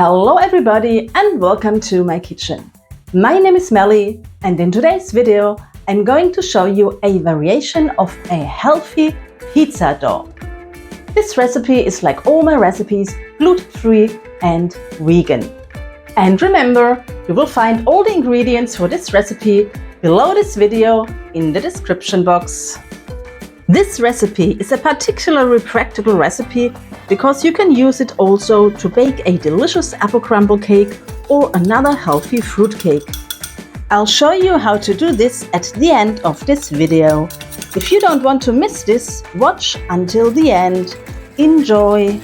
Hello everybody and welcome to my kitchen. My name is Melli and in today's video I'm going to show you a variation of a healthy pizza dough. This recipe is like all my recipes, gluten-free and vegan. And remember, you will find all the ingredients for this recipe below this video in the description box. This recipe is a particularly practical recipe because you can use it also to bake a delicious apple crumble cake or another healthy fruit cake. I'll show you how to do this at the end of this video. If you don't want to miss this, watch until the end. Enjoy!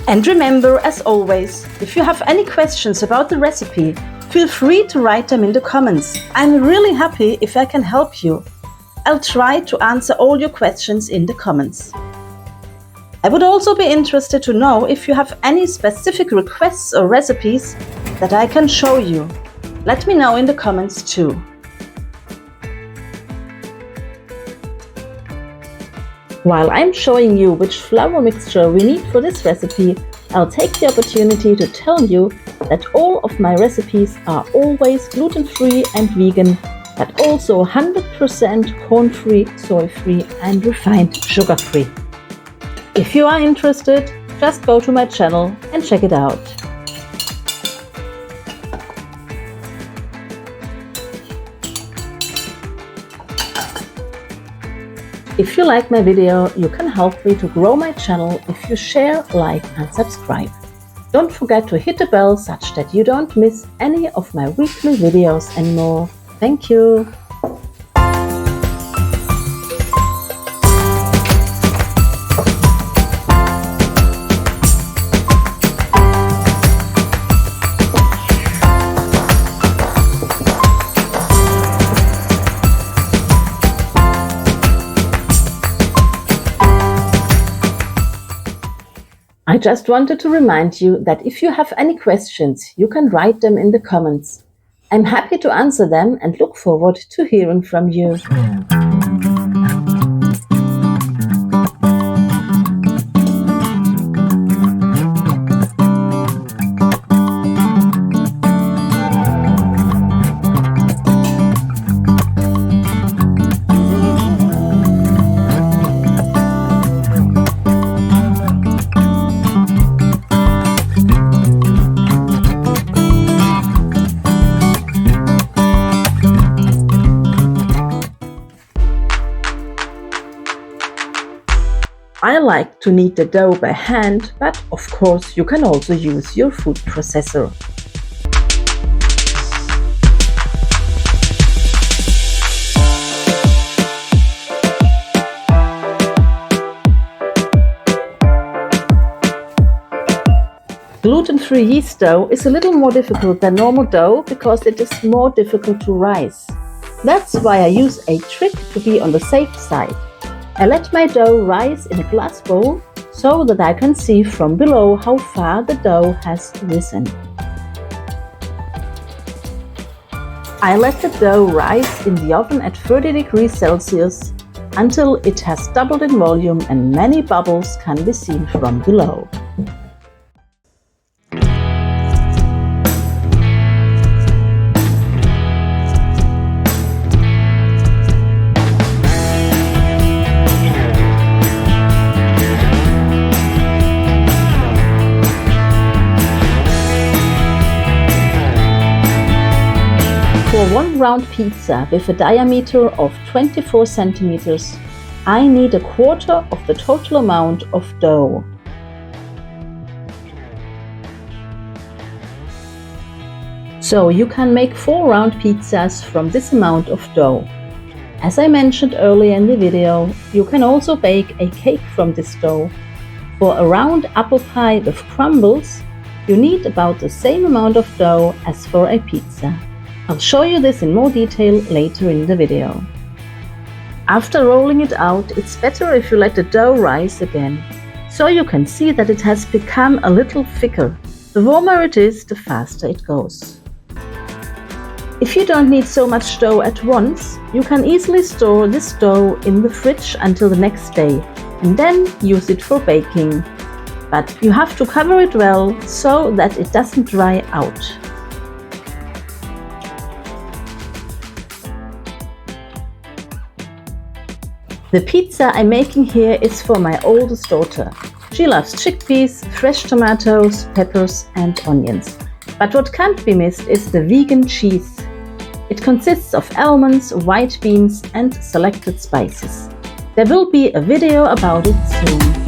And remember, as always, if you have any questions about the recipe, feel free to write them in the comments. I'm really happy if I can help you. I'll try to answer all your questions in the comments. I would also be interested to know if you have any specific requests or recipes that I can show you. Let me know in the comments too. While I'm showing you which flour mixture we need for this recipe, I'll take the opportunity to tell you that all of my recipes are always gluten-free and vegan, but also 100% corn-free, soy-free and refined sugar-free. If you are interested, just go to my channel and check it out. If you like my video, you can help me to grow my channel if you share, like and subscribe. Don't forget to hit the bell such that you don't miss any of my weekly videos anymore. Thank you! I just wanted to remind you that if you have any questions, you can write them in the comments. I'm happy to answer them and look forward to hearing from you. I like to knead the dough by hand, but of course you can also use your food processor. Gluten-free yeast dough is a little more difficult than normal dough because it is more difficult to rise. That's why I use a trick to be on the safe side. I let my dough rise in a glass bowl so that I can see from below how far the dough has risen. I let the dough rise in the oven at 30 degrees Celsius until it has doubled in volume and many bubbles can be seen from below. For one round pizza with a diameter of 24 centimeters, I need a quarter of the total amount of dough. So you can make 4 round pizzas from this amount of dough. As I mentioned earlier in the video, you can also bake a cake from this dough. For a round apple pie with crumbles, you need about the same amount of dough as for a pizza. I'll show you this in more detail later in the video. After rolling it out, it's better if you let the dough rise again, so you can see that it has become a little thicker. The warmer it is, the faster it goes. If you don't need so much dough at once, you can easily store this dough in the fridge until the next day and then use it for baking. but you have to cover it well so that it doesn't dry out. The pizza I'm making here is for my oldest daughter. She loves chickpeas, fresh tomatoes, peppers and onions. But what can't be missed is the vegan cheese. It consists of almonds, white beans and selected spices. There will be a video about it soon.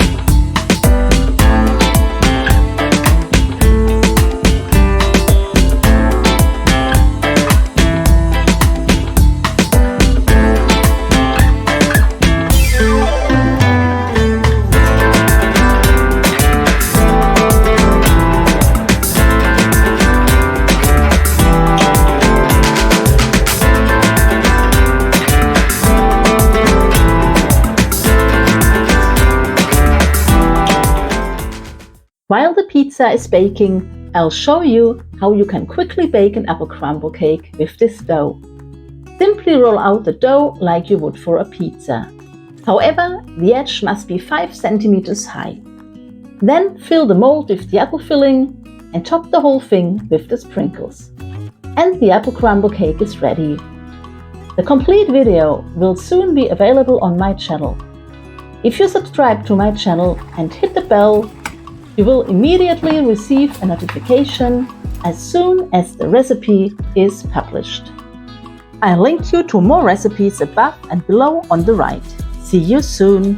While the pizza is baking, I'll show you how you can quickly bake an apple crumble cake with this dough. Simply roll out the dough like you would for a pizza. However, the edge must be 5 centimeters high. Then fill the mold with the apple filling and top the whole thing with the sprinkles. And the apple crumble cake is ready. The complete video will soon be available on my channel. If you subscribe to my channel and hit the bell, you will immediately receive a notification as soon as the recipe is published. I'll link you to more recipes above and below on the right. See you soon!